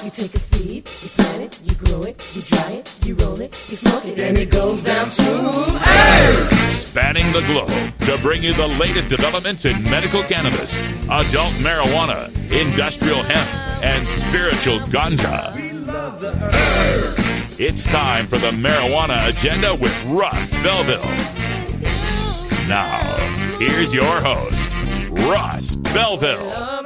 You take a seed, you plant it, you grow it, you dry it, you roll it, you smoke it, and it goes down smooth. Hey! Spanning the globe to bring you the latest developments in medical cannabis, adult marijuana, industrial hemp, and spiritual ganja. We love the herb. It's time for the Marijuana Agenda with Russ Belville. Now, here's your host, Russ Belville.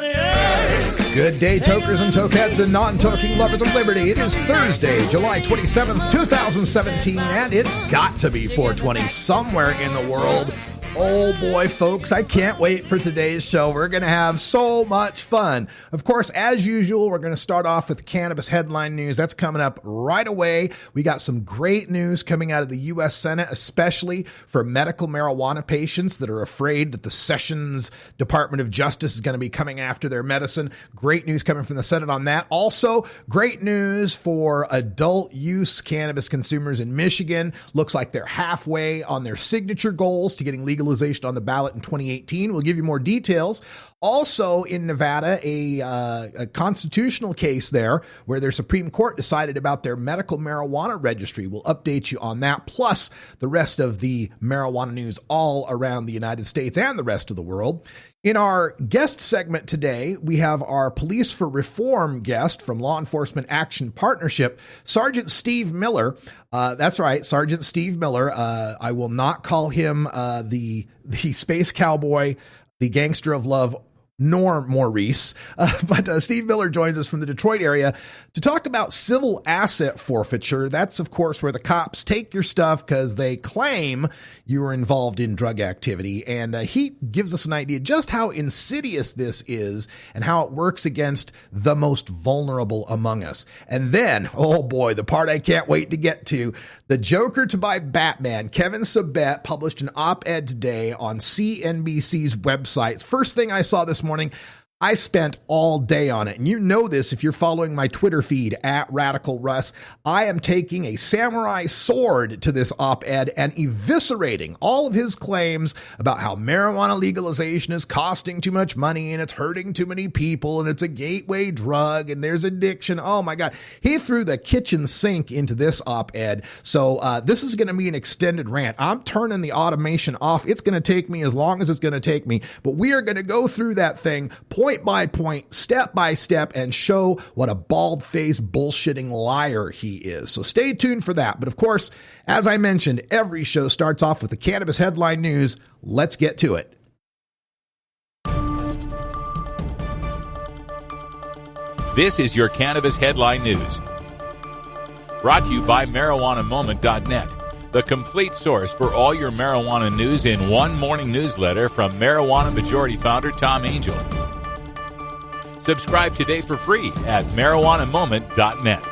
Good day, tokers and tokettes and non-toking lovers of liberty. It is Thursday, July 27th, 2017, and it's got to be 420 somewhere in the world. Oh boy, folks, I can't wait for today's show. We're going to have so much fun. Of course, as usual, we're going to start off with cannabis headline news. That's coming up right away. We got some great news coming out of the U.S. Senate, especially for medical marijuana patients that are afraid that the Sessions Department of Justice is going to be coming after their medicine. Great news coming from the Senate on that. Also, great news for adult use cannabis consumers in Michigan. Looks like they're halfway on their signature goals to getting legalization on the ballot in 2018. We'll give you more details. Also in Nevada, a constitutional case there where their Supreme Court decided about their medical marijuana registry. We'll update you on that, plus the rest of the marijuana news all around the United States and the rest of the world. In our guest segment today, we have our Police for Reform guest from Law Enforcement Action Partnership, Sergeant Steve Miller. That's right, Sergeant Steve Miller. I will not call him the space cowboy, the gangster of love, nor Maurice. But Steve Miller joins us from the Detroit area to talk about civil asset forfeiture. That's, of course, where the cops take your stuff because they claim you were involved in drug activity. And he gives us an idea just how insidious this is and how it works against the most vulnerable among us. And then, oh boy, the part I can't wait to get to, the Joker to buy Batman, Kevin Sabet, published an op-ed today on CNBC's website. First thing I saw this morning, I spent all day on it. And you know this if you're following my Twitter feed at Radical Russ. I am taking a samurai sword to this op-ed and eviscerating all of his claims about how marijuana legalization is costing too much money and it's hurting too many people and it's a gateway drug and there's addiction. Oh my God. He threw the kitchen sink into this op-ed. So this is going to be an extended rant. I'm turning the automation off. It's going to take me as long as it's going to take me, but we are going to go through that thing point by point, step by step, and show what a bald-faced, bullshitting liar he is. So stay tuned for that. But of course, as I mentioned, every show starts off with the cannabis headline news. Let's get to it. This is your Cannabis Headline News. Brought to you by MarijuanaMoment.net, the complete source for all your marijuana news in one morning newsletter from Marijuana Majority Founder Tom Angel. Subscribe today for free at MarijuanaMoment.net.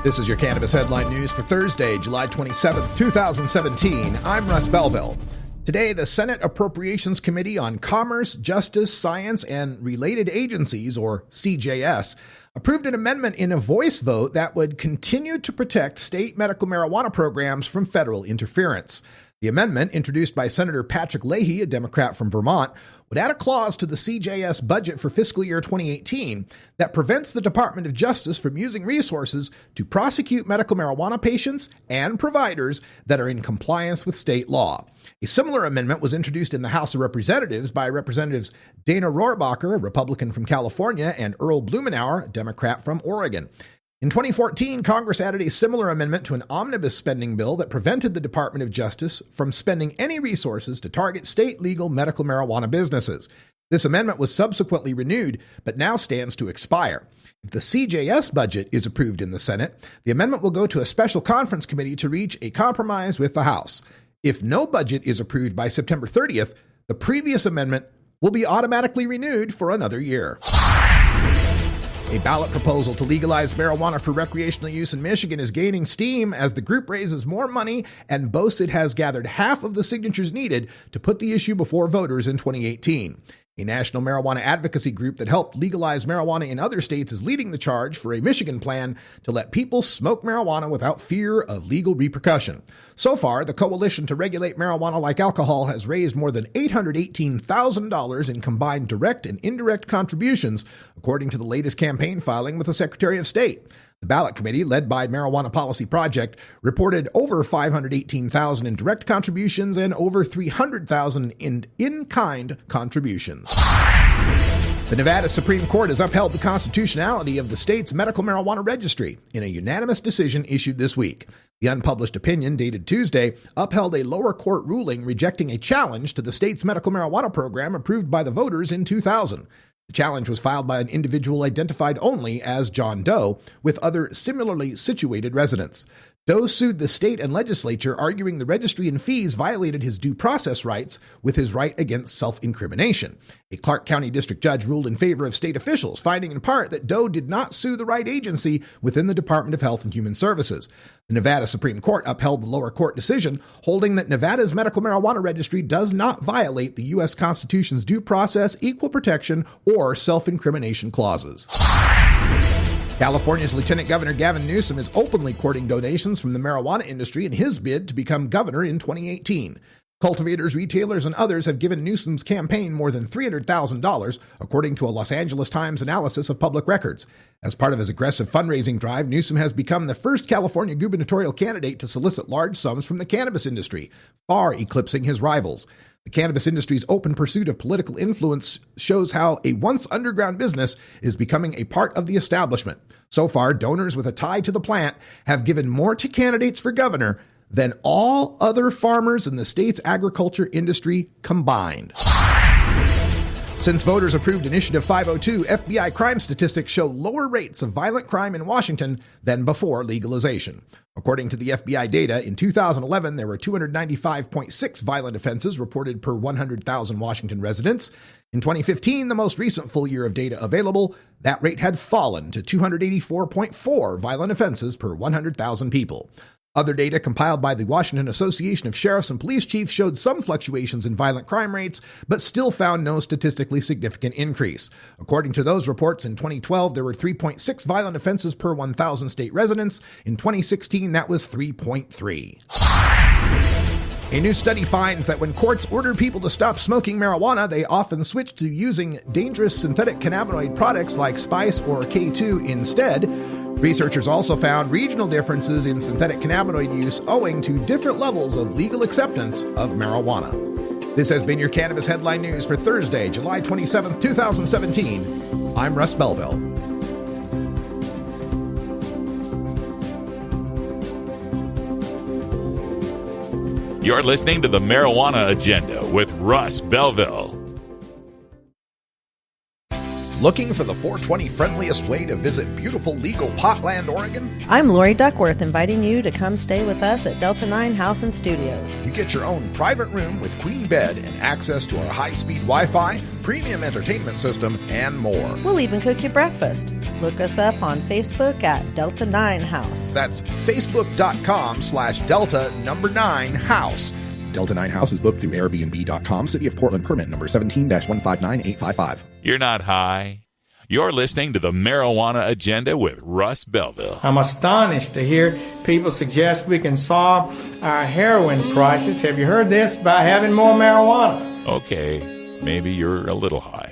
This is your Cannabis Headline News for Thursday, July 27th, 2017. I'm Russ Belville. Today, the Senate Appropriations Committee on Commerce, Justice, Science, and Related Agencies, or CJS, approved an amendment in a voice vote that would continue to protect state medical marijuana programs from federal interference. The amendment, introduced by Senator Patrick Leahy, a Democrat from Vermont, would add a clause to the CJS budget for fiscal year 2018 that prevents the Department of Justice from using resources to prosecute medical marijuana patients and providers that are in compliance with state law. A similar amendment was introduced in the House of Representatives by Representatives Dana Rohrabacher, a Republican from California, and Earl Blumenauer, a Democrat from Oregon. In 2014, Congress added a similar amendment to an omnibus spending bill that prevented the Department of Justice from spending any resources to target state legal medical marijuana businesses. This amendment was subsequently renewed, but now stands to expire. If the CJS budget is approved in the Senate, the amendment will go to a special conference committee to reach a compromise with the House. If no budget is approved by September 30th, the previous amendment will be automatically renewed for another year. A ballot proposal to legalize marijuana for recreational use in Michigan is gaining steam as the group raises more money and boasts it has gathered half of the signatures needed to put the issue before voters in 2018. A national marijuana advocacy group that helped legalize marijuana in other states is leading the charge for a Michigan plan to let people smoke marijuana without fear of legal repercussion. So far, the Coalition to Regulate Marijuana Like Alcohol has raised more than $818,000 in combined direct and indirect contributions, according to the latest campaign filing with the Secretary of State. The ballot committee, led by Marijuana Policy Project, reported over $518,000 in direct contributions and over $300,000 in in-kind contributions. The Nevada Supreme Court has upheld the constitutionality of the state's medical marijuana registry in a unanimous decision issued this week. The unpublished opinion, dated Tuesday, upheld a lower court ruling rejecting a challenge to the state's medical marijuana program approved by the voters in 2000. The challenge was filed by an individual identified only as John Doe, with other similarly situated residents. Doe sued the state and legislature, arguing the registry and fees violated his due process rights with his right against self-incrimination. A Clark County district judge ruled in favor of state officials, finding in part that Doe did not sue the right agency within the Department of Health and Human Services. The Nevada Supreme Court upheld the lower court decision, holding that Nevada's medical marijuana registry does not violate the U.S. Constitution's due process, equal protection, or self-incrimination clauses. California's Lieutenant Governor Gavin Newsom is openly courting donations from the marijuana industry in his bid to become governor in 2018. Cultivators, retailers, and others have given Newsom's campaign more than $300,000, according to a Los Angeles Times analysis of public records. As part of his aggressive fundraising drive, Newsom has become the first California gubernatorial candidate to solicit large sums from the cannabis industry, far eclipsing his rivals. The cannabis industry's open pursuit of political influence shows how a once underground business is becoming a part of the establishment. So far, donors with a tie to the plant have given more to candidates for governor than all other farmers in the state's agriculture industry combined. Since voters approved Initiative 502, FBI crime statistics show lower rates of violent crime in Washington than before legalization. According to the FBI data, in 2011, there were 295.6 violent offenses reported per 100,000 Washington residents. In 2015, the most recent full year of data available, that rate had fallen to 284.4 violent offenses per 100,000 people. Other data compiled by the Washington Association of Sheriffs and Police Chiefs showed some fluctuations in violent crime rates, but still found no statistically significant increase. According to those reports, in 2012, there were 3.6 violent offenses per 1,000 state residents. In 2016, that was 3.3. A new study finds that when courts order people to stop smoking marijuana, they often switch to using dangerous synthetic cannabinoid products like Spice or K2 instead. Researchers also found regional differences in synthetic cannabinoid use owing to different levels of legal acceptance of marijuana. This has been your Cannabis Headline News for Thursday, July 27, 2017. I'm Russ Belville. You're listening to the Marijuana Agenda with Russ Belville. Looking for the 420 friendliest way to visit beautiful legal Potland, Oregon? I'm Lori Duckworth, inviting you to come stay with us at Delta 9 House and Studios. You get your own private room with queen bed and access to our high-speed Wi-Fi, premium entertainment system, and more. We'll even cook you breakfast. Look us up on Facebook at Delta 9 House. That's facebook.com/Delta9House. Delta 9 House is booked through Airbnb.com. City of Portland permit number 17-159855. You're not high. You're listening to the Marijuana Agenda with Russ Belville. I'm astonished to hear people suggest we can solve our heroin crisis. Have you heard this? By having more marijuana. Okay, maybe you're a little high.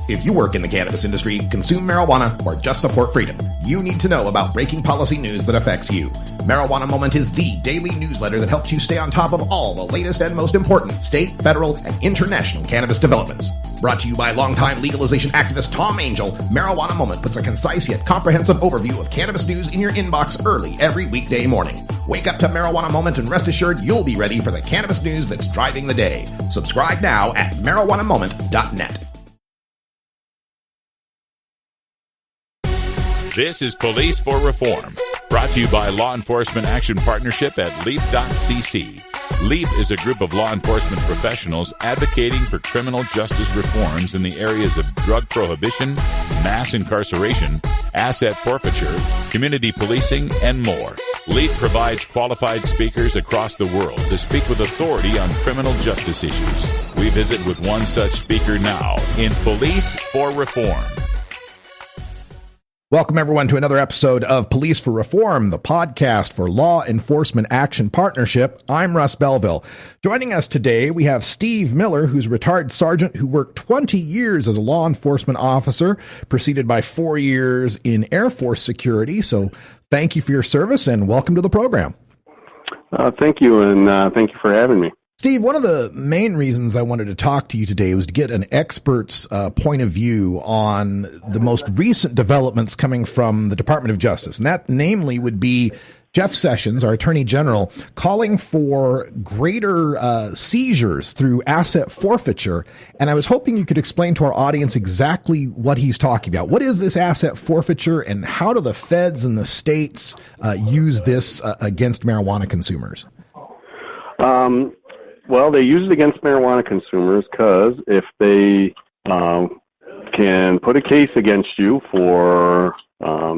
If you work in the cannabis industry, consume marijuana, or just support freedom, you need to know about breaking policy news that affects you. Marijuana Moment is the daily newsletter that helps you stay on top of all the latest and most important state, federal, and international cannabis developments. Brought to you by longtime legalization activist Tom Angel, Marijuana Moment puts a concise yet comprehensive overview of cannabis news in your inbox early every weekday morning. Wake up to Marijuana Moment and rest assured you'll be ready for the cannabis news that's driving the day. Subscribe now at marijuanamoment.net. This is Police for Reform, brought to you by Law Enforcement Action Partnership at LEAP.cc. LEAP is a group of law enforcement professionals advocating for criminal justice reforms in the areas of drug prohibition, mass incarceration, asset forfeiture, community policing, and more. LEAP provides qualified speakers across the world to speak with authority on criminal justice issues. We visit with one such speaker now in Police for Reform. Welcome, everyone, to another episode of Police for Reform, the podcast for Law Enforcement Action Partnership. I'm Russ Belville. Joining us today, we have Steve Miller, who's a retired sergeant who worked 20 years as a law enforcement officer, preceded by 4 years in Air Force security. So thank you for your service and welcome to the program. Thank you, and thank you for having me. Steve, one of the main reasons I wanted to talk to you today was to get an expert's point of view on the most recent developments coming from the Department of Justice. And that namely would be Jeff Sessions, our Attorney General, calling for greater seizures through asset forfeiture. And I was hoping you could explain to our audience exactly what he's talking about. What is this asset forfeiture, and how do the feds and the states use this against marijuana consumers? Well, they use it against marijuana consumers because if they can put a case against you for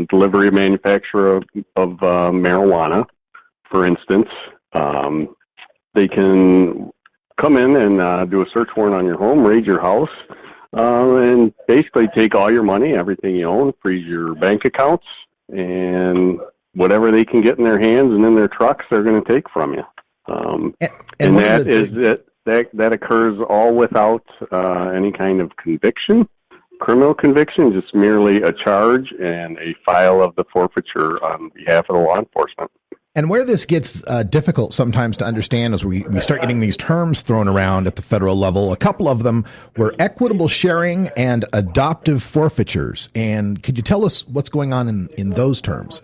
delivery or manufacture of marijuana, for instance, they can come in and do a search warrant on your home, raid your house, and basically take all your money, everything you own, freeze your bank accounts, and whatever they can get in their hands and in their trucks, they're going to take from you. And that occurs all without any kind of conviction, criminal conviction, just merely a charge and a file of the forfeiture on behalf of the law enforcement. And where this gets difficult sometimes to understand is we start getting these terms thrown around at the federal level. A couple of them were equitable sharing and adoptive forfeitures. And could you tell us what's going on in those terms?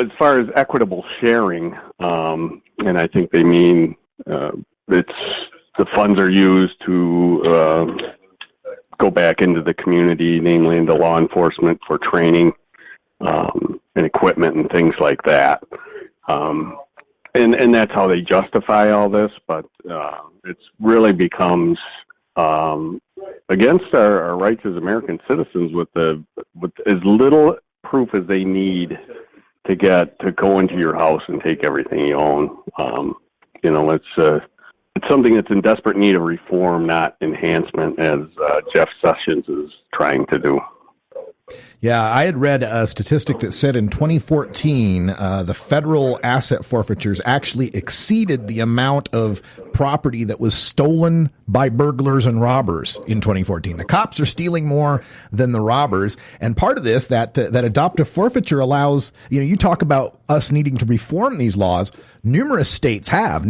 As far as equitable sharing, and I think they mean it's the funds are used to go back into the community, namely into law enforcement for training and equipment and things like that. And that's how they justify all this, but it's really becomes against our rights as American citizens with as little proof as they need to go into your house and take everything you own. It's something that's in desperate need of reform, not enhancement, as Jeff Sessions is trying to do. Yeah, I had read a statistic that said in 2014, the federal asset forfeitures actually exceeded the amount of property that was stolen by burglars and robbers in 2014. The cops are stealing more than the robbers. And part of this, that adoptive forfeiture allows, you talk about us needing to reform these laws. Numerous states have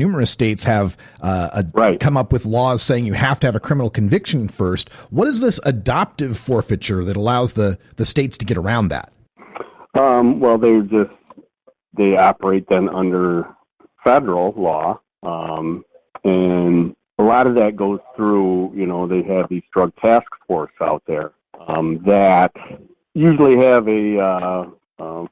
come up with laws saying you have to have a criminal conviction first. What is this adoptive forfeiture that allows the states to get around that? Well, they operate then under federal law, and a lot of that goes through, they have these drug task force out there that usually have a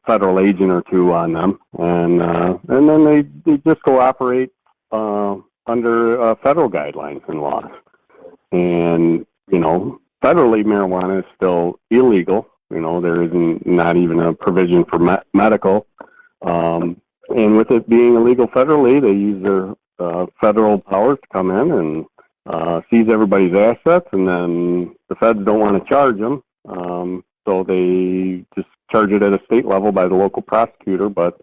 federal agent or two on them, and then they just go operate under federal guidelines and laws. And federally, marijuana is still illegal. There isn't not even a provision for medical. And with it being illegal federally, they use their federal powers to come in and seize everybody's assets, and then the feds don't want to charge them, so they just charge it at a state level by the local prosecutor, but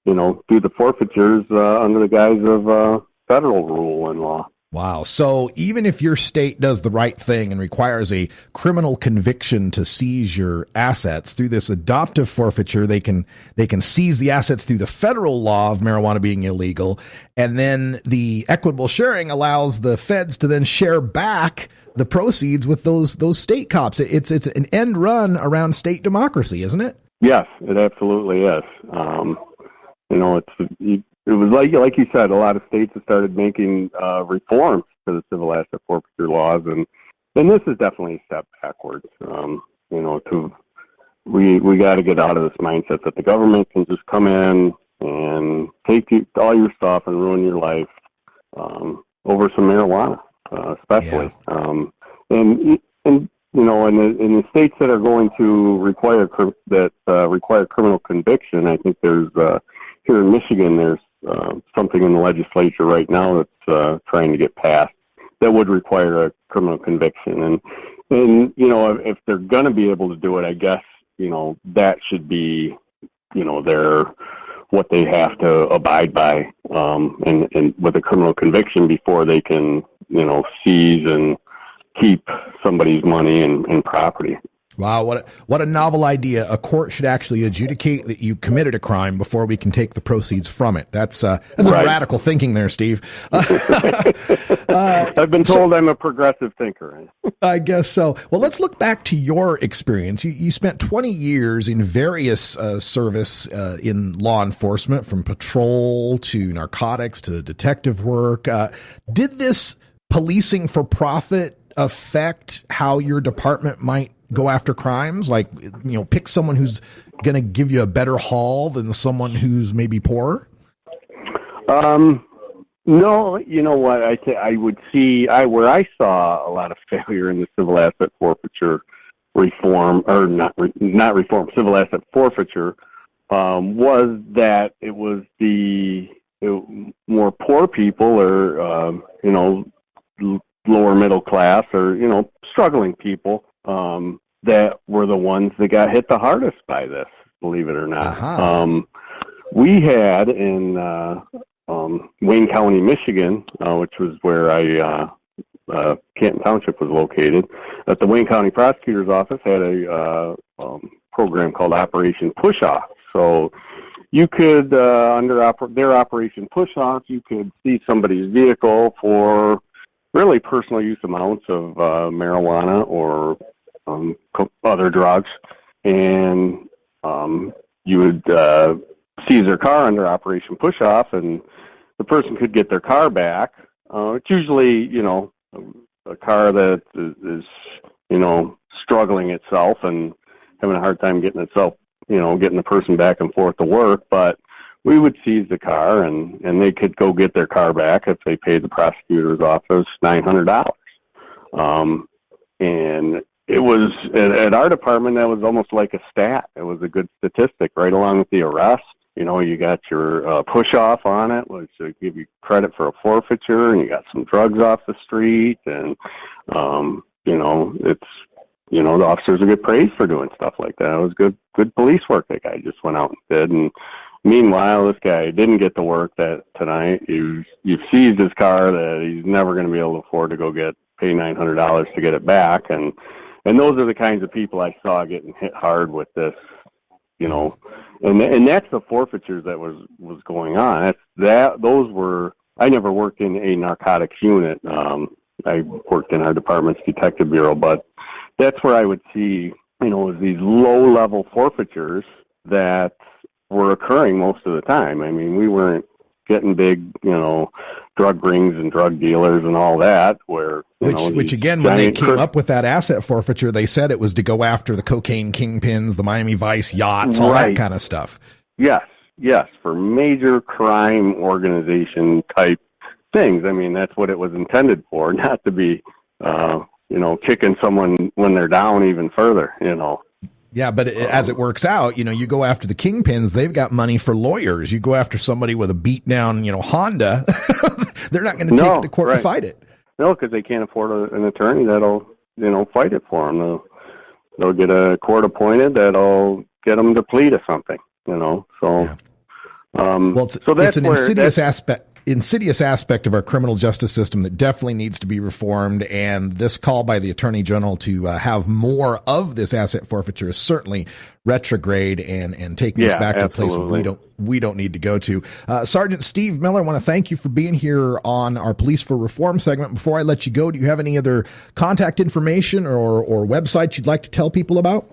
do the forfeitures under the guise of federal rule and law. Wow. So even if your state does the right thing and requires a criminal conviction to seize your assets, through this adoptive forfeiture, they can seize the assets through the federal law of marijuana being illegal. And then the equitable sharing allows the feds to then share back the proceeds with those state cops. It's an end run around state democracy, isn't it? Yes, it absolutely is. It was like you said, a lot of states have started making reforms to the civil asset forfeiture laws, and this is definitely a step backwards. We got to get out of this mindset that the government can just come in and take all your stuff and ruin your life over some marijuana, especially. Yeah. In the states that are going to require criminal conviction, I think there's here in Michigan, there's something in the legislature right now that's trying to get passed that would require a criminal conviction. And if they're going to be able to do it, I guess, that should be, what they have to abide by, and with a criminal conviction before they can, seize and keep somebody's money and property. Wow, what a novel idea. A court should actually adjudicate that you committed a crime before we can take the proceeds from it. That's some radical thinking there, Steve. I've been told I'm a progressive thinker. I guess so. Well, let's look back to your experience. You spent 20 years in various service in law enforcement, from patrol to narcotics to detective work. Did this policing for profit affect how your department might go after crimes? Like, pick someone who's going to give you a better haul than someone who's maybe poorer? No, you know what? I would see where I saw a lot of failure in the civil asset forfeiture reform, or not reform, civil asset forfeiture, was that it was the more poor people, or lower middle class, or struggling people, that were the ones that got hit the hardest by this, believe it or not. Uh-huh. We had in Wayne County, Michigan, which was where Canton Township was located, that the Wayne County Prosecutor's Office had a program called Operation Push-Off. So you could, under their Operation Push-Off, you could see somebody's vehicle for really personal use amounts of marijuana or other drugs, and you would seize their car under Operation Push-Off, and the person could get their car back. It's usually, a car that is struggling itself and having a hard time getting the person back and forth to work, but we would seize the car, and they could go get their car back if they paid the prosecutor's office $900. And it was, at our department, that was almost like a stat. It was a good statistic, right along with the arrest. You got your push-off on it, which would give you credit for a forfeiture, and you got some drugs off the street, and, the officers would get praised for doing stuff like that. It was good police work that guy just went out and did. And meanwhile, this guy didn't get to work that tonight. You've seized his car that he's never going to be able to afford to go pay $900 to get it back. And those are the kinds of people I saw getting hit hard with this, and that's the forfeitures that was going on. I never worked in a narcotics unit. I worked in our department's detective bureau, but that's where I would see, was these low-level forfeitures that were occurring most of the time. I mean, we weren't getting big, drug rings and drug dealers and all that, which again, when they came up with that asset forfeiture, they said it was to go after the cocaine kingpins, the Miami Vice yachts, all that kind of stuff. Yes, for major crime organization type things. I mean, that's what it was intended for, not to be, kicking someone when they're down even further, Yeah, but as it works out, you go after the kingpins, they've got money for lawyers. You go after somebody with a beat down, Honda, they're not going to take it to court and fight it. No, because they can't afford an attorney that'll, fight it for them. They'll get a court appointed that'll get them to plead to something, so. Yeah. So that's an insidious aspect of our criminal justice system that definitely needs to be reformed, and this call by the Attorney General to have more of this asset forfeiture is certainly retrograde and taking us back to a place we don't need to go to. Sergeant Steve Miller, I want to thank you for being here on our Police for Reform segment. Before I let you go, do you have any other contact information or websites you'd like to tell people about?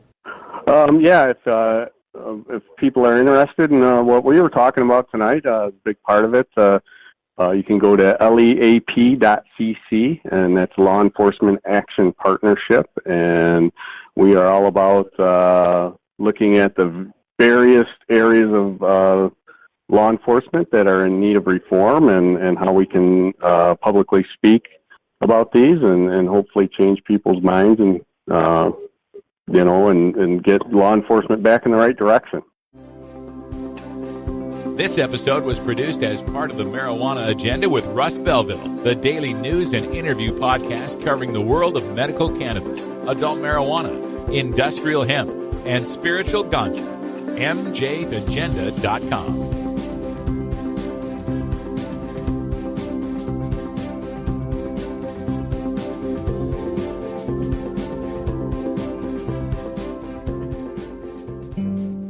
If people are interested in what we were talking about tonight, a big part of it, you can go to leap.cc, and that's Law Enforcement Action Partnership. And we are all about looking at the various areas of law enforcement that are in need of reform, and how we can publicly speak about these and hopefully change people's minds and and get law enforcement back in the right direction. This episode was produced as part of the Marijuana Agenda with Russ Belville, the daily news and interview podcast covering the world of medical cannabis, adult marijuana, industrial hemp, and spiritual ganja. MJAgenda.com.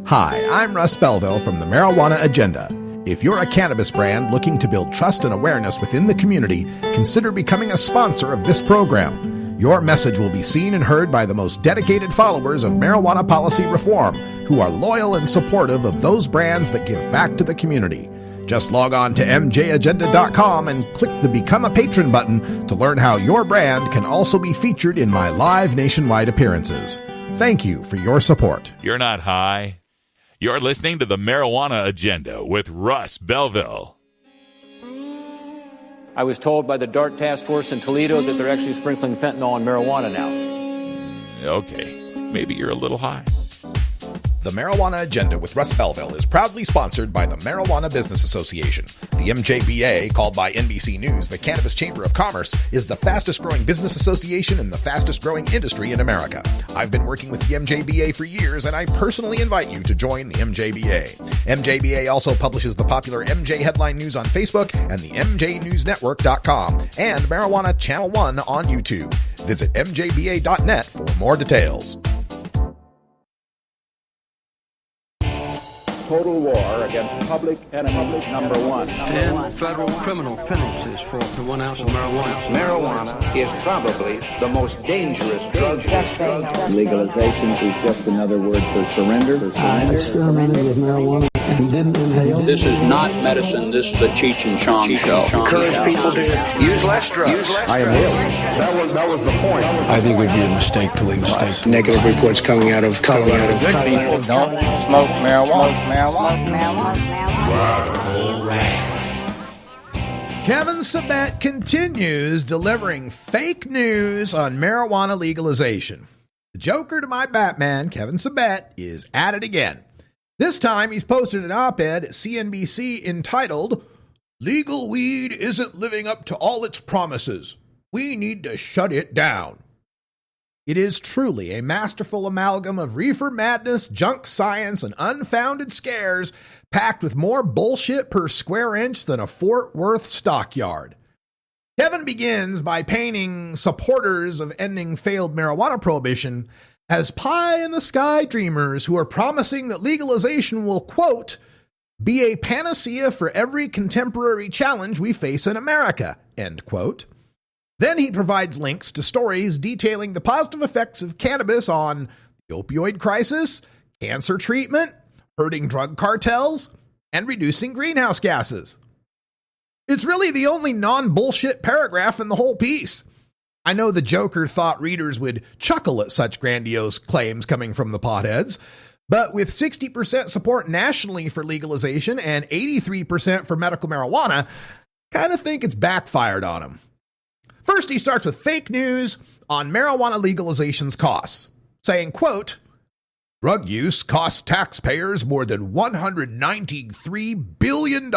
Hi, I'm Russ Belville from the Marijuana Agenda. If you're a cannabis brand looking to build trust and awareness within the community, consider becoming a sponsor of this program. Your message will be seen and heard by the most dedicated followers of marijuana policy reform, who are loyal and supportive of those brands that give back to the community. Just log on to mjagenda.com and click the Become a Patron button to learn how your brand can also be featured in my live nationwide appearances. Thank you for your support. You're not high. You're listening to the Marijuana Agenda with Russ Belville. I was told by the DART task force in Toledo that they're actually sprinkling fentanyl on marijuana now. Okay, maybe you're a little high. The Marijuana Agenda with Russ Belville is proudly sponsored by the Marijuana Business Association. The MJBA, called by NBC News the Cannabis Chamber of Commerce, is the fastest-growing business association and the fastest-growing industry in America. I've been working with the MJBA for years, and I personally invite you to join the MJBA. MJBA also publishes the popular MJ Headline News on Facebook and the MJNewsNetwork.com and Marijuana Channel 1 on YouTube. Visit mjba.net for more details. Total war against public enemy number one. 10 federal criminal penalties for up to 1 ounce of marijuana. Marijuana is probably the most dangerous drug. Legalization is just another word for surrender. I experimented with marijuana and didn't inhale. This is not medicine. This is a Cheech and Chong show. Encourage people to use less drugs. I inhale. That was the point. I think it would be a mistake to legalize. Negative reports coming out of Colorado. Good people don't smoke marijuana. Radical Rant. Kevin Sabet continues delivering fake news on marijuana legalization. The Joker to my Batman, Kevin Sabet, is at it again. This time he's posted an op-ed at CNBC entitled, "Legal Weed Isn't Living Up to All Its Promises. We Need to Shut It Down." It is truly a masterful amalgam of reefer madness, junk science, and unfounded scares, packed with more bullshit per square inch than a Fort Worth stockyard. Kevin begins by painting supporters of ending failed marijuana prohibition as pie-in-the-sky dreamers who are promising that legalization will, quote, be a panacea for every contemporary challenge we face in America, end quote. Then he provides links to stories detailing the positive effects of cannabis on the opioid crisis, cancer treatment, hurting drug cartels, and reducing greenhouse gases. It's really the only non-bullshit paragraph in the whole piece. I know the Joker thought readers would chuckle at such grandiose claims coming from the potheads, but with 60% support nationally for legalization and 83% for medical marijuana, kind of think it's backfired on him. First, he starts with fake news on marijuana legalization's costs, saying, quote, drug use costs taxpayers more than $193 billion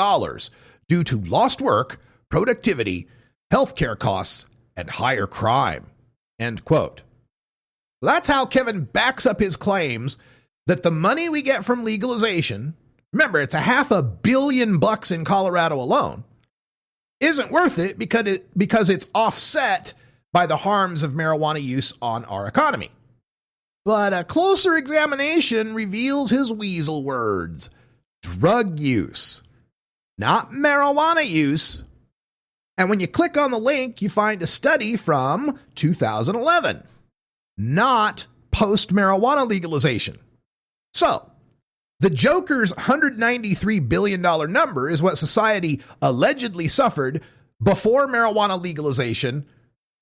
due to lost work, productivity, healthcare costs, and higher crime, end quote. That's how Kevin backs up his claims that the money we get from legalization, remember, it's $500 million in Colorado alone, isn't worth it because it's offset by the harms of marijuana use on our economy. But a closer examination reveals his weasel words. Drug use, not marijuana use. And when you click on the link, you find a study from 2011, not post-marijuana legalization. So, the Joker's $193 billion number is what society allegedly suffered before marijuana legalization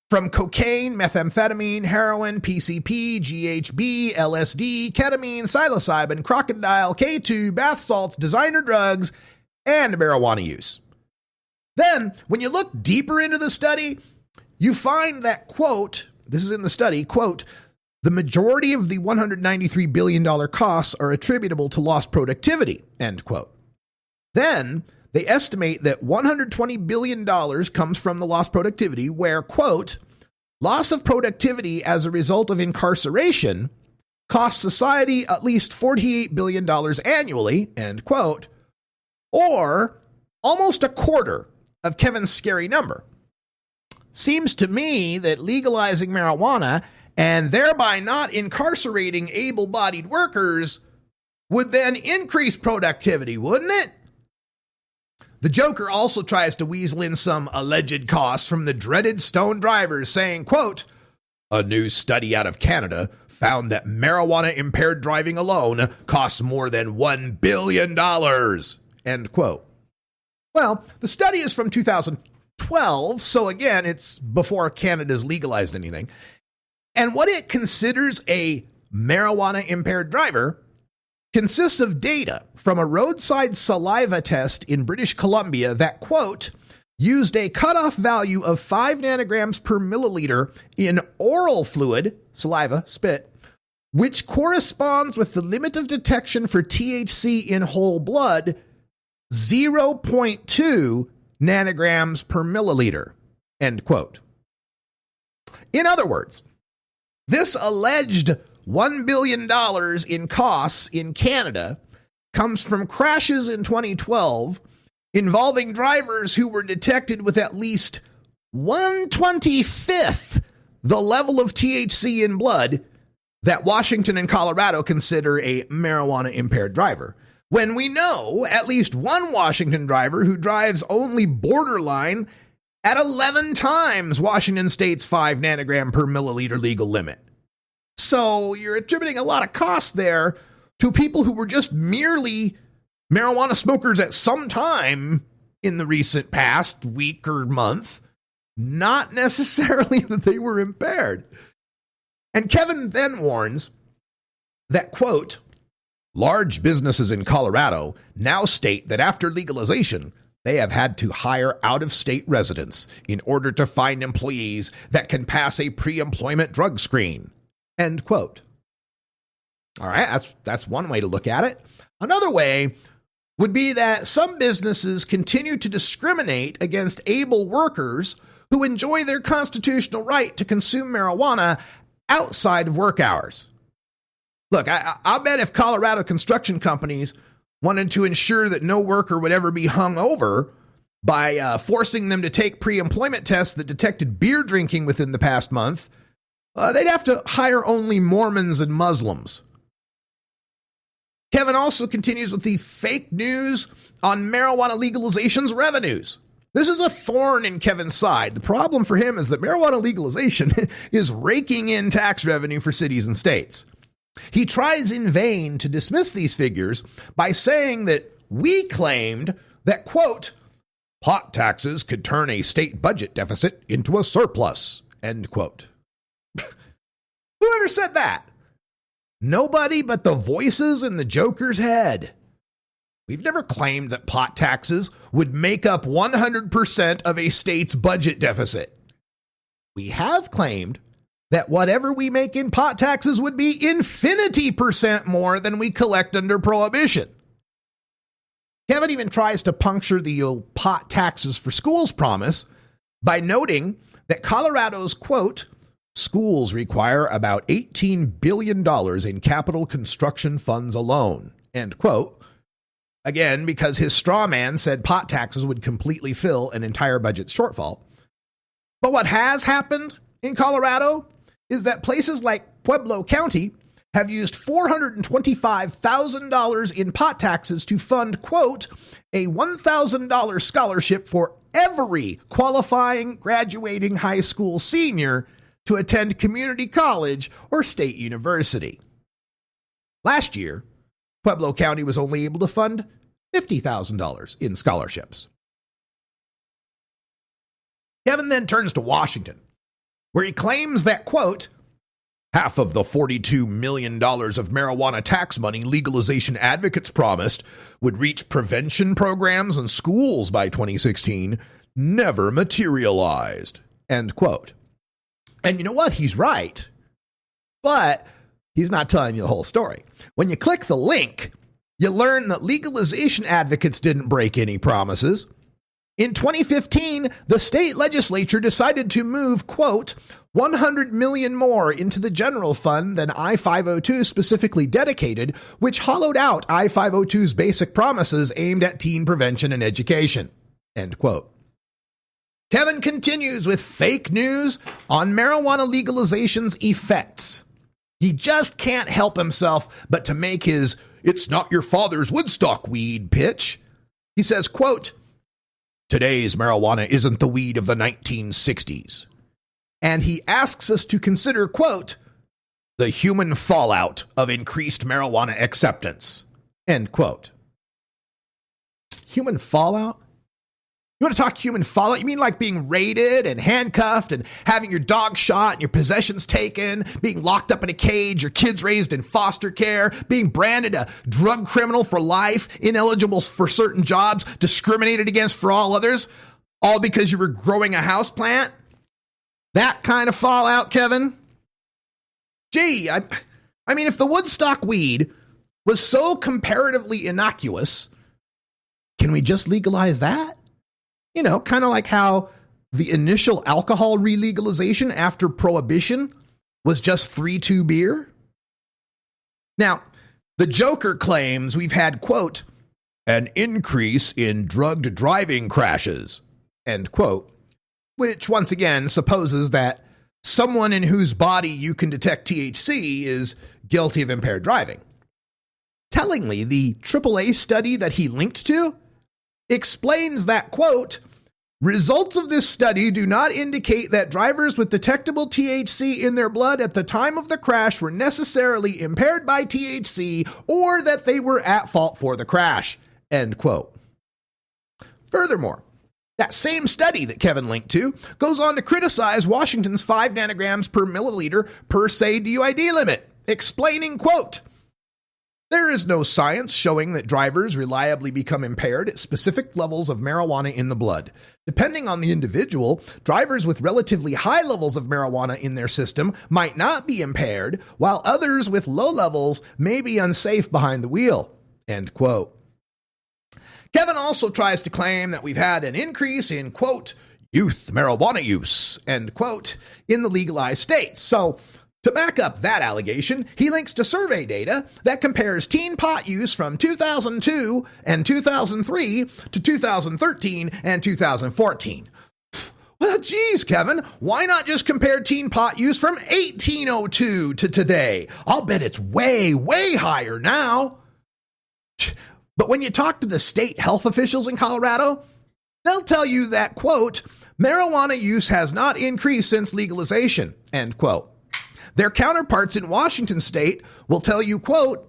from cocaine, methamphetamine, heroin, PCP, GHB, LSD, ketamine, psilocybin, crocodile, K2, bath salts, designer drugs, and marijuana use. Then, when you look deeper into the study, you find that, quote, this is in the study, quote, the majority of the $193 billion costs are attributable to lost productivity, end quote. Then they estimate that $120 billion comes from the lost productivity, where, quote, loss of productivity as a result of incarceration costs society at least $48 billion annually, end quote, or almost a quarter of Kevin's scary number. Seems to me that legalizing marijuana and thereby not incarcerating able-bodied workers would then increase productivity, wouldn't it? The Joker also tries to weasel in some alleged costs from the dreaded stoned drivers, saying, quote, a new study out of Canada found that marijuana-impaired driving alone costs more than $1 billion, end quote. Well, the study is from 2012, so again, it's before Canada's legalized anything. And what it considers a marijuana-impaired driver consists of data from a roadside saliva test in British Columbia that, quote, used a cutoff value of 5 nanograms per milliliter in oral fluid, saliva, spit, which corresponds with the limit of detection for THC in whole blood, 0.2 nanograms per milliliter, end quote. In other words, this alleged $1 billion in costs in Canada comes from crashes in 2012 involving drivers who were detected with at least 1/25th the level of THC in blood that Washington and Colorado consider a marijuana-impaired driver, when we know at least one Washington driver who drives only borderline at 11 times Washington State's 5 nanogram per milliliter legal limit. So you're attributing a lot of costs there to people who were just merely marijuana smokers at some time in the recent past week or month, not necessarily that they were impaired. And Kevin then warns that, quote, large businesses in Colorado now state that after legalization, they have had to hire out-of-state residents in order to find employees that can pass a pre-employment drug screen. End quote. All right, that's one way to look at it. Another way would be that some businesses continue to discriminate against able workers who enjoy their constitutional right to consume marijuana outside of work hours. Look, I'll bet if Colorado construction companies wanted to ensure that no worker would ever be hung over by forcing them to take pre-employment tests that detected beer drinking within the past month, they'd have to hire only Mormons and Muslims. Kevin also continues with the fake news on marijuana legalization's revenues. This is a thorn in Kevin's side. The problem for him is that marijuana legalization is raking in tax revenue for cities and states. He tries in vain to dismiss these figures by saying that we claimed that, quote, pot taxes could turn a state budget deficit into a surplus, end quote. Whoever said that? Nobody but the voices in the Joker's head. We've never claimed that pot taxes would make up 100% of a state's budget deficit. We have claimed that whatever we make in pot taxes would be infinity% more than we collect under prohibition. Kevin even tries to puncture the old pot taxes for schools promise by noting that Colorado's, quote, schools require about $18 billion in capital construction funds alone, end quote. Again, because his straw man said pot taxes would completely fill an entire budget shortfall. But what has happened in Colorado is that places like Pueblo County have used $425,000 in pot taxes to fund, quote, a $1,000 scholarship for every qualifying graduating high school senior to attend community college or state university. Last year, Pueblo County was only able to fund $50,000 in scholarships. Kevin then turns to Washington, where he claims that, quote, half of the $42 million of marijuana tax money legalization advocates promised would reach prevention programs and schools by 2016 never materialized, end quote. And you know what? He's right. But he's not telling you the whole story. When you click the link You learn that legalization advocates didn't break any promises. In 2015, the state legislature decided to move, quote, 100 million more into the general fund than I-502 specifically dedicated, which hollowed out I-502's basic promises aimed at teen prevention and education, end quote. Kevin continues with fake news on marijuana legalization's effects. He just can't help himself but to make his "it's not your father's Woodstock weed" pitch. He says, quote, "Today's marijuana isn't the weed of the 1960s. And he asks us to consider, quote, "the human fallout of increased marijuana acceptance," end quote. Human fallout? You want to talk human fallout? You mean like being raided and handcuffed and having your dog shot and your possessions taken, being locked up in a cage, your kids raised in foster care, being branded a drug criminal for life, ineligible for certain jobs, discriminated against for all others, all because you were growing a houseplant? That kind of fallout, Kevin? Gee, I mean, if the Woodstock weed was so comparatively innocuous, can we just legalize that? You know, kind of like how the initial alcohol re-legalization after Prohibition was just 3-2 beer. Now, the Joker claims we've had, quote, "an increase in drugged driving crashes," end quote, which once again supposes that someone in whose body you can detect THC is guilty of impaired driving. Tellingly, the AAA study that he linked to explains that, quote, "results of this study do not indicate that drivers with detectable THC in their blood at the time of the crash were necessarily impaired by THC or that they were at fault for the crash," end quote. Furthermore, that same study that Kevin linked to goes on to criticize Washington's 5 nanograms per milliliter per se DUID limit, explaining, quote, "there is no science showing that drivers reliably become impaired at specific levels of marijuana in the blood. Depending on the individual, drivers with relatively high levels of marijuana in their system might not be impaired, while others with low levels may be unsafe behind the wheel," end quote. Kevin also tries to claim that we've had an increase in, quote, "youth marijuana use," end quote, in the legalized states. So, to back up that allegation, he links to survey data that compares teen pot use from 2002 and 2003 to 2013 and 2014. Well, geez, Kevin, why not just compare teen pot use from 1802 to today? I'll bet it's way, way higher now. But when you talk to the state health officials in Colorado, they'll tell you that, quote, "marijuana use has not increased since legalization," end quote. Their counterparts in Washington state will tell you, quote,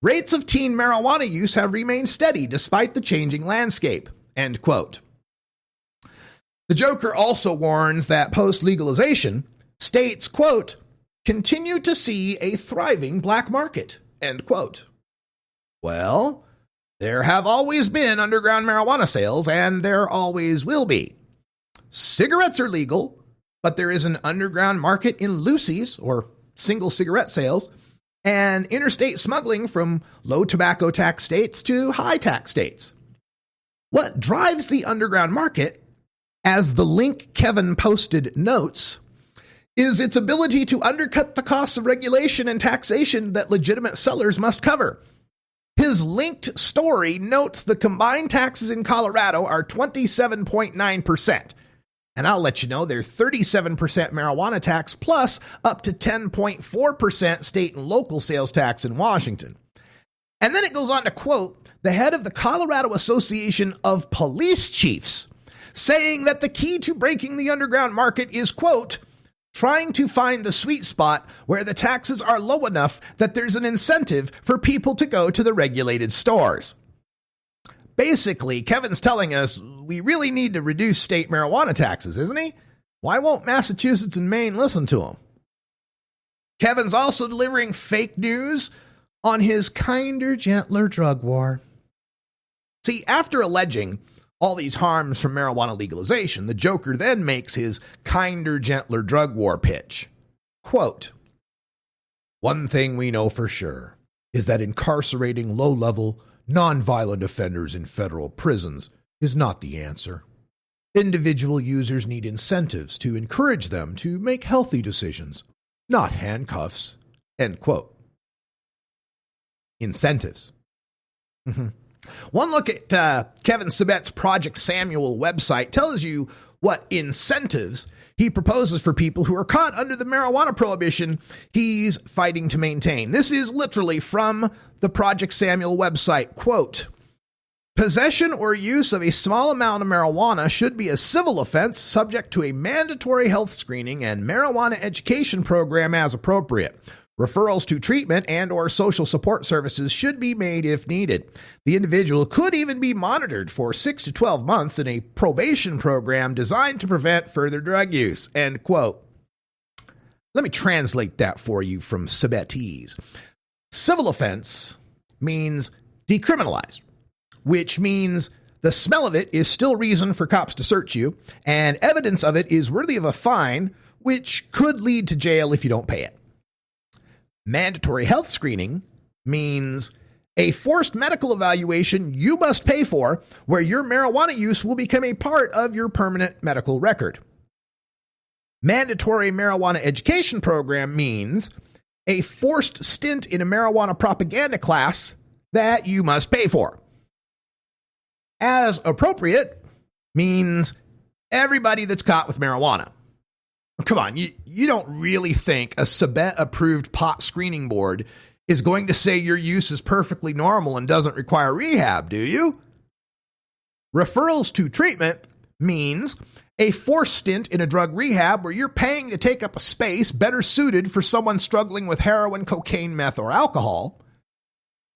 "rates of teen marijuana use have remained steady despite the changing landscape," end quote. The Joker also warns that post-legalization, states, quote, "continue to see a thriving black market," end quote. Well, there have always been underground marijuana sales, and there always will be. Cigarettes are legal, but there is an underground market in loosies, or single cigarette sales, and interstate smuggling from low tobacco tax states to high tax states. What drives the underground market, as the link Kevin posted notes, is its ability to undercut the costs of regulation and taxation that legitimate sellers must cover. His linked story notes the combined taxes in Colorado are 27.9%. And I'll let you know they're 37% marijuana tax plus up to 10.4% state and local sales tax in Washington. And then it goes on to quote the head of the Colorado Association of Police Chiefs, saying that the key to breaking the underground market is, quote, "trying to find the sweet spot where the taxes are low enough that there's an incentive for people to go to the regulated stores." Basically, Kevin's telling us we really need to reduce state marijuana taxes, isn't he? Why won't Massachusetts and Maine listen to him? Kevin's also delivering fake news on his kinder, gentler drug war. See, after alleging all these harms from marijuana legalization, the Joker then makes his kinder, gentler drug war pitch. Quote, "one thing we know for sure is that incarcerating low-level, nonviolent offenders in federal prisons is not the answer. Individual users need incentives to encourage them to make healthy decisions, not handcuffs. End quote. Incentives. One look at Kevin Sabet's Project Samuel website tells you what incentives he proposes for people who are caught under the marijuana prohibition he's fighting to maintain. This is literally from the Project Samuel website. Quote, possession or use of a small amount of marijuana should be a civil offense subject to a mandatory health screening and marijuana education program as appropriate. Referrals to treatment and or social support services should be made if needed. The individual could even be monitored for 6 to 12 months in a probation program designed to prevent further drug use. End quote. Let me translate that for you from Sabetese. Civil offense means decriminalized, which means the smell of it is still reason for cops to search you, and evidence of it is worthy of a fine, which could lead to jail if you don't pay it. Mandatory health screening means a forced medical evaluation you must pay for, where your marijuana use will become a part of your permanent medical record. Mandatory marijuana education program means a forced stint in a marijuana propaganda class that you must pay for. As appropriate means everybody that's caught with marijuana. Come on, you don't really think a Sabet-approved pot screening board is going to say your use is perfectly normal and doesn't require rehab, do you? Referrals to treatment means a forced stint in a drug rehab where you're paying to take up a space better suited for someone struggling with heroin, cocaine, meth, or alcohol.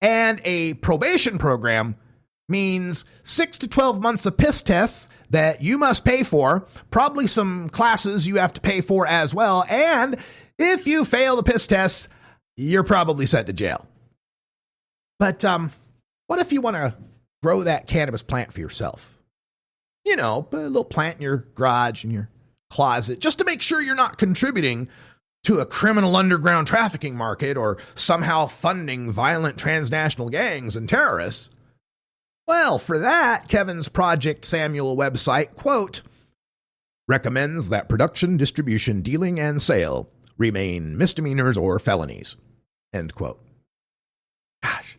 And a probation program means 6 to 12 months of piss tests that you must pay for, probably some classes you have to pay for as well, and if you fail the piss tests, you're probably sent to jail. But what if you want to grow that cannabis plant for yourself? You know, put a little plant in your garage, in your closet, just to make sure you're not contributing to a criminal underground trafficking market or somehow funding violent transnational gangs and terrorists. Well, for that, Kevin's Project Samuel website, quote, recommends that production, distribution, dealing, and sale remain misdemeanors or felonies, end quote. Gosh,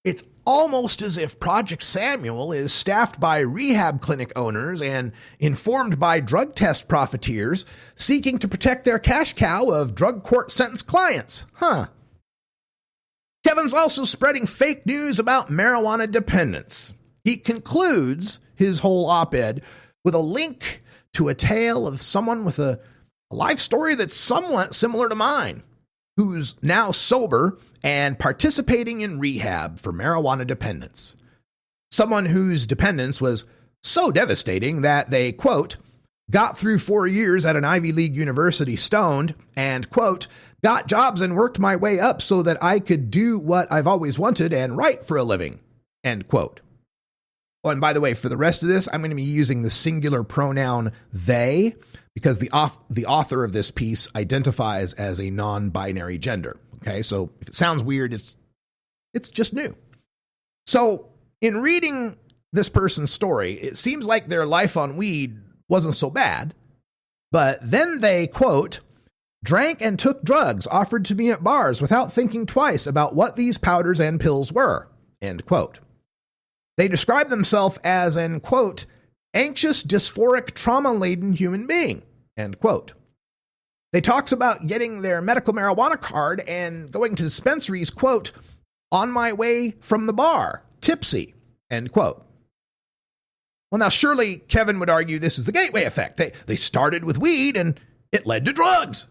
it's almost as if Project Samuel is staffed by rehab clinic owners and informed by drug test profiteers seeking to protect their cash cow of drug court sentence clients. Huh. Kevin's also spreading fake news about marijuana dependence. He concludes his whole op-ed with a link to a tale of someone with a life story that's somewhat similar to mine, who's now sober and participating in rehab for marijuana dependence. Someone whose dependence was so devastating that they, quote, got through 4 years at an Ivy League university stoned and, quote, got jobs and worked my way up so that I could do what I've always wanted and write for a living, end quote. Oh, and by the way, for the rest of this, I'm going to be using the singular pronoun they because the author of this piece identifies as a non-binary gender. Okay, so if it sounds weird, it's just new. So in reading this person's story, it seems like their life on weed wasn't so bad, but then they, quote, drank and took drugs offered to me at bars without thinking twice about what these powders and pills were, end quote. They describe themselves as an, quote, anxious, dysphoric, trauma-laden human being, end quote. They talks about getting their medical marijuana card and going to dispensaries, quote, on my way from the bar, tipsy, end quote. Well, now, surely Kevin would argue this is the gateway effect. They started with weed and it led to drugs.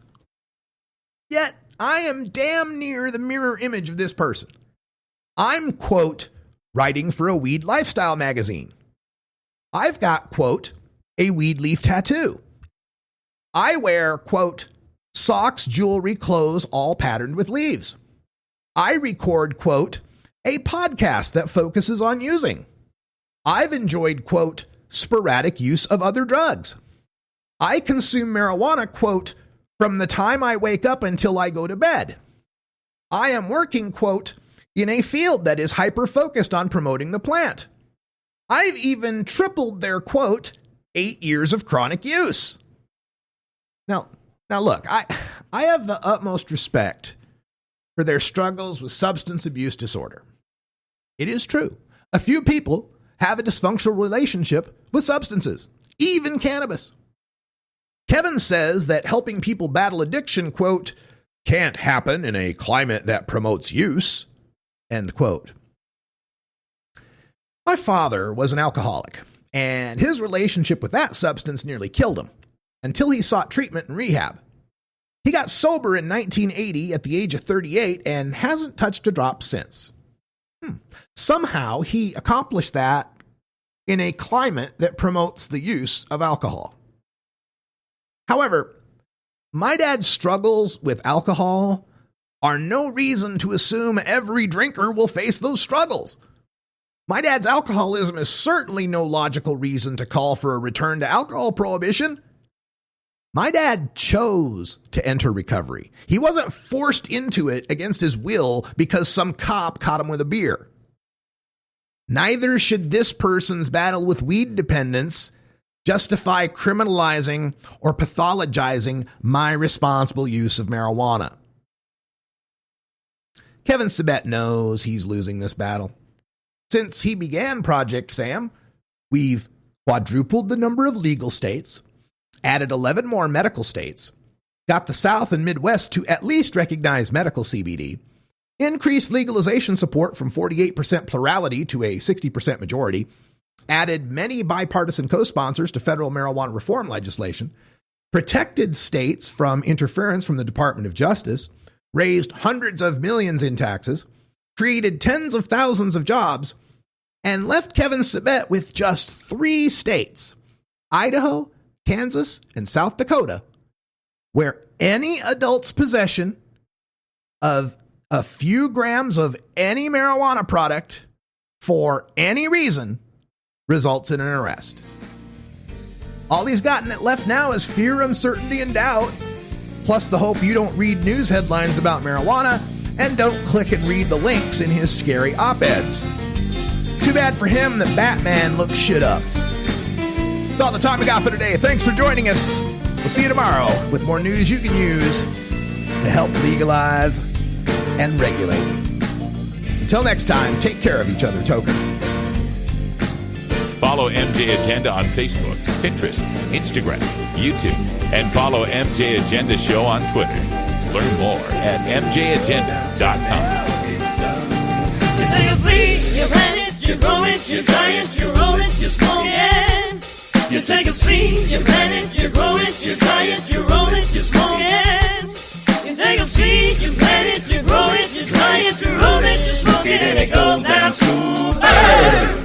Yet, I am damn near the mirror image of this person. I'm, quote, writing for a weed lifestyle magazine. I've got, quote, a weed leaf tattoo. I wear, quote, socks, jewelry, clothes, all patterned with leaves. I record, quote, a podcast that focuses on using. I've enjoyed, quote, sporadic use of other drugs. I consume marijuana, quote, from the time I wake up until I go to bed. I am working, quote, in a field that is hyper-focused on promoting the plant. I've even tripled their, quote, 8 years of chronic use. Now look, I have the utmost respect for their struggles with substance abuse disorder. It is true. A few people have a dysfunctional relationship with substances, even cannabis. Kevin says that helping people battle addiction, quote, can't happen in a climate that promotes use, end quote. My father was an alcoholic, and his relationship with that substance nearly killed him until he sought treatment and rehab. He got sober in 1980 at the age of 38 and hasn't touched a drop since. Somehow he accomplished that in a climate that promotes the use of alcohol. However, my dad's struggles with alcohol are no reason to assume every drinker will face those struggles. My dad's alcoholism is certainly no logical reason to call for a return to alcohol prohibition. My dad chose to enter recovery. He wasn't forced into it against his will because some cop caught him with a beer. Neither should this person's battle with weed dependence justify criminalizing or pathologizing my responsible use of marijuana. Kevin Sabet knows he's losing this battle. Since he began Project Sam, we've quadrupled the number of legal states, added 11 more medical states, got the South and Midwest to at least recognize medical CBD, increased legalization support from 48% plurality to a 60% majority, added many bipartisan co-sponsors to federal marijuana reform legislation, protected states from interference from the Department of Justice, raised hundreds of millions in taxes, created tens of thousands of jobs, and left Kevin Sabet with just 3 states, Idaho, Kansas, and South Dakota, where any adult's possession of a few grams of any marijuana product for any reason results in an arrest. All he's gotten left now is fear, uncertainty, and doubt, plus the hope you don't read news headlines about marijuana and don't click and read the links in his scary op-eds. Too bad for him that Batman looks shit up. That's all the time we got for today. Thanks for joining us. We'll see you tomorrow with more news you can use to help legalize and regulate. Until next time, take care of each other, tokers. Follow MJ Agenda on Facebook, Pinterest, Instagram, YouTube, and follow MJ Agenda Show on Twitter. Learn more at mjagenda.com. You take a seed, you plant it, you grow it, you dry it, you roll it, you smoke it. You take a seed, you plant it, you grow it, you dry it, you roll it, you smoke it. You take a seed, you plant it, you grow it, you dry it, you roll it, you smoke it, and it goes down smooth.